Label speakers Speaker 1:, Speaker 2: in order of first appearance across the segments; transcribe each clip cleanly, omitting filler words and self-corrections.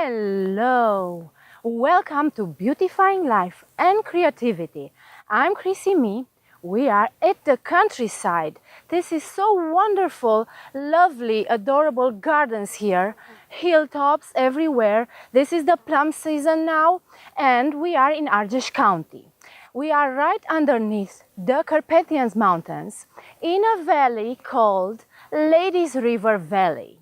Speaker 1: Hello! Welcome to Beautifying Life and Creativity. I'm CrisiMi. We are at the countryside. This is so wonderful, lovely, adorable gardens here. Hilltops everywhere. This is the plum season now, and we are in Argeș County. We are right underneath the Carpathian Mountains in a valley called Ladies River Valley.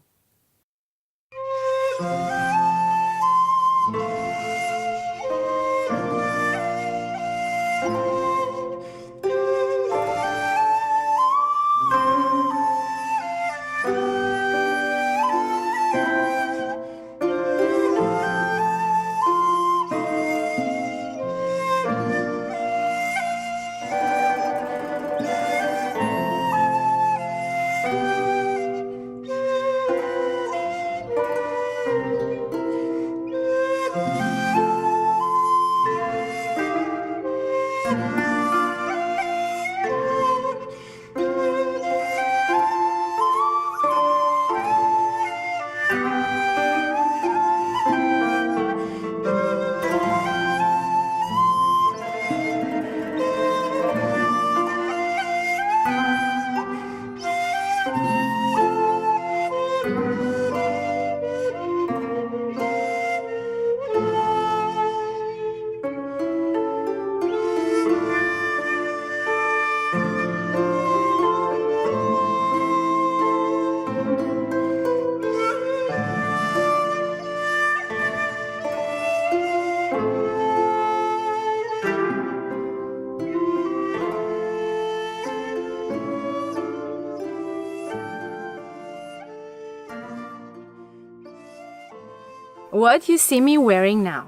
Speaker 1: What you see me wearing now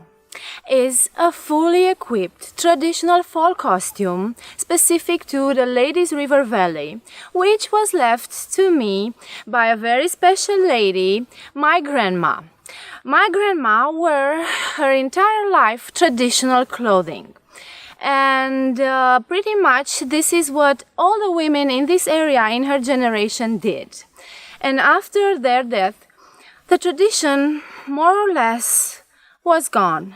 Speaker 1: is a fully equipped traditional fall costume specific to the Ladies River Valley, which was left to me by a very special lady, my grandma. My grandma wore her entire life traditional clothing. And pretty much this is what all the women in this area in her generation did. And after their death, the tradition, more or less, was gone.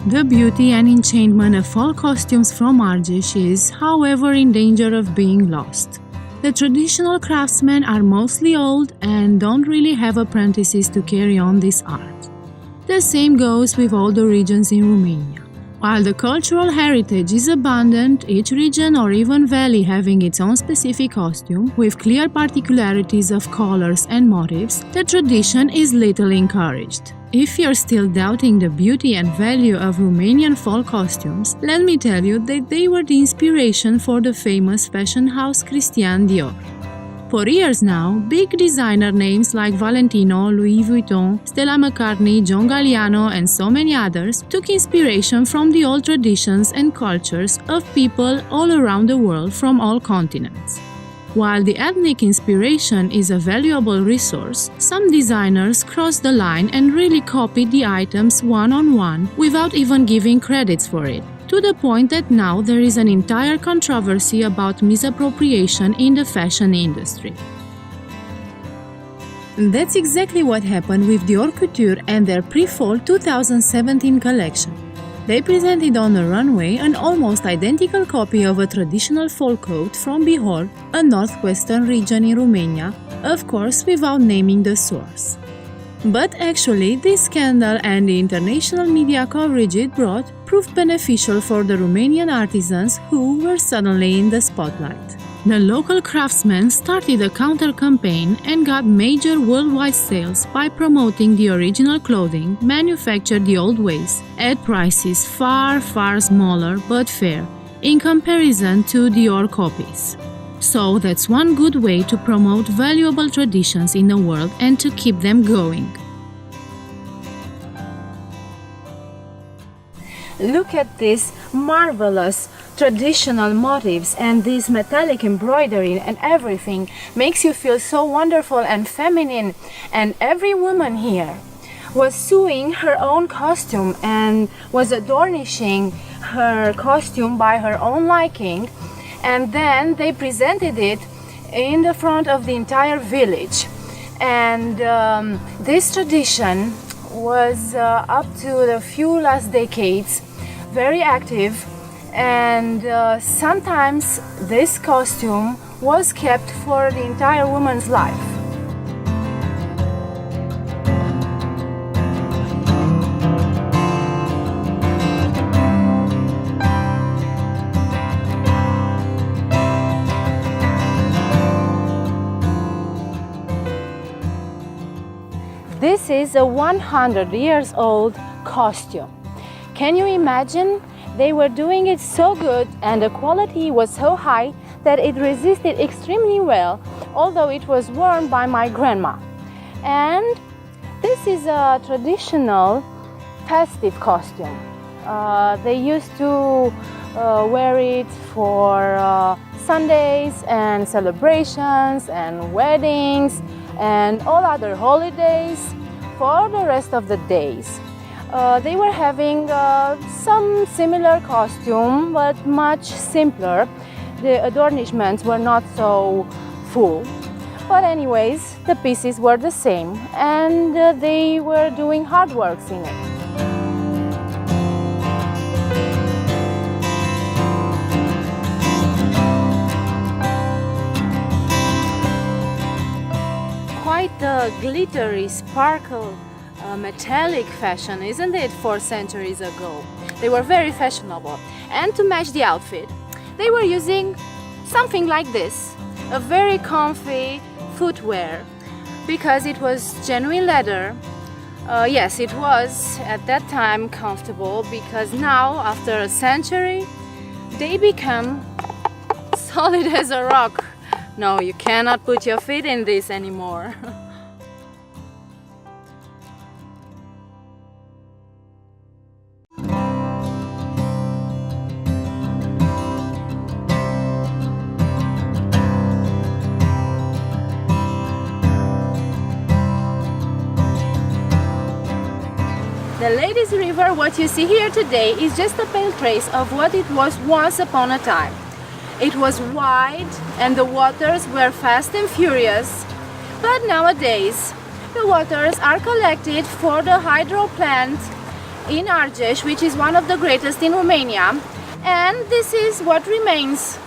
Speaker 2: The beauty and enchantment of fall costumes from Argeș is, however, in danger of being lost. The traditional craftsmen are mostly old and don't really have apprentices to carry on this art. The same goes with all the regions in Romania. While the cultural heritage is abundant, each region or even valley having its own specific costume, with clear particularities of colors and motifs, the tradition is little encouraged. If you're still doubting the beauty and value of Romanian fall costumes, let me tell you that they were the inspiration for the famous fashion house Christian Dior. For years now, big designer names like Valentino, Louis Vuitton, Stella McCartney, John Galliano, and so many others took inspiration from the old traditions and cultures of people all around the world from all continents. While the ethnic inspiration is a valuable resource, some designers crossed the line and really copied the items one-on-one without even giving credits for it, to the point that now there is an entire controversy about misappropriation in the fashion industry. That's exactly what happened with Dior Couture and their pre-fall 2017 collection. They presented on the runway an almost identical copy of a traditional fall coat from Bihor, a northwestern region in Romania, of course without naming the source. But actually, this scandal and the international media coverage it brought proved beneficial for the Romanian artisans who were suddenly in the spotlight. The local craftsmen started a counter-campaign and got major worldwide sales by promoting the original clothing manufactured the old ways at prices far, far smaller but fair in comparison to Dior copies. So that's one good way to promote valuable traditions in the world and to keep them going.
Speaker 1: Look at this marvelous traditional motifs, and this metallic embroidery and everything makes you feel so wonderful and feminine. And every woman here was sewing her own costume and was adornishing her costume by her own liking, and then they presented it in the front of the entire village. And this tradition was up to the few last decades very active, and sometimes this costume was kept for the entire woman's life. This is a 100 years old costume. Can you imagine? They were doing it so good and the quality was so high that it resisted extremely well, although it was worn by my grandma. And this is a traditional festive costume. They used to wear it for Sundays and celebrations and weddings and all other holidays for the rest of the days. They were having some similar costume, but much simpler. The adornments were not so full. But anyways, the pieces were the same, and they were doing hard works in it. Quite a glittery, sparkle, metallic fashion, isn't it, 4 centuries ago? They were very fashionable. And to match the outfit, they were using something like this, a very comfy footwear, because it was genuine leather. Yes, it was at that time comfortable, because now, after a century, they become solid as a rock. No, you cannot put your feet in this anymore. The Ladies River, what you see here today, is just a pale trace of what it was once upon a time. It was wide and the waters were fast and furious, but nowadays the waters are collected for the hydro plant in Argeș, which is one of the greatest in Romania, and this is what remains.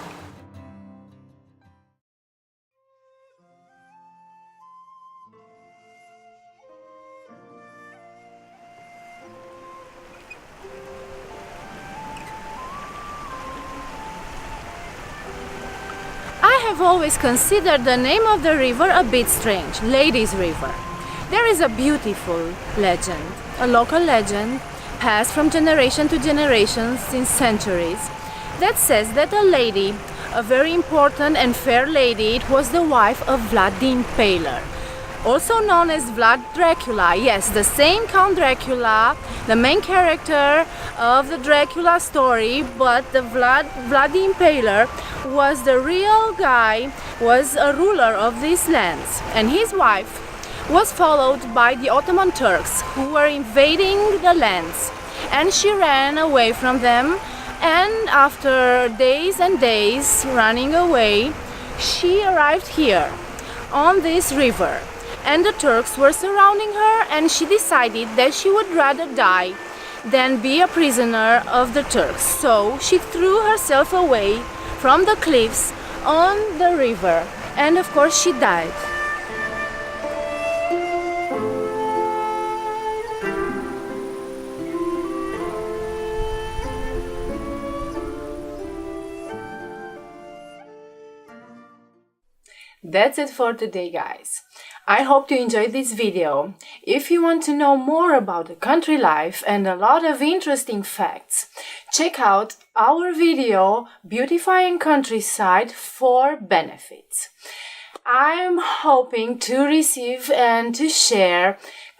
Speaker 1: I have always considered the name of the river a bit strange, Ladies River. There is a beautiful legend, a local legend, passed from generation to generation since centuries, that says that a lady, a very important and fair lady, it was the wife of Vlad the Impaler, also known as Vlad Dracula. Yes, the same Count Dracula, the main character of the Dracula story, but the Vlad the Impaler was the real guy, was a ruler of these lands, and his wife was followed by the Ottoman Turks who were invading the lands, and she ran away from them, and after days and days running away, she arrived here on this river, and the Turks were surrounding her, and she decided that she would rather die than be a prisoner of the Turks. So she threw herself away from the cliffs on the river, and of course she died. That's it for today, guys. I hope you enjoyed this video. If you want to know more about the country life and a lot of interesting facts, check out our video Beautifying Countryside for Benefits. I'm hoping to receive and to share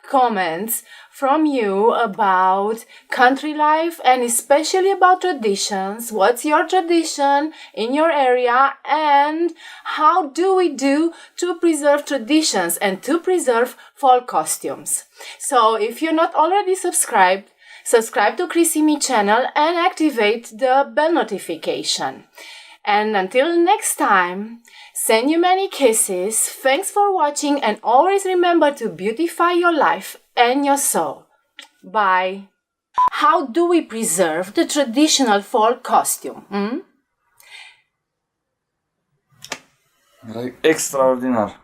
Speaker 1: comments from you about country life and especially about traditions. What's your tradition in your area and how do we do to preserve traditions and to preserve fall costumes? So if you're not already subscribed, Subscribe to CrisiMi channel and activate the bell notification. And until next time, send you many kisses. Thanks for watching and always remember to beautify your life and your soul. Bye. How do we preserve the traditional fall costume?
Speaker 3: Extraordinar.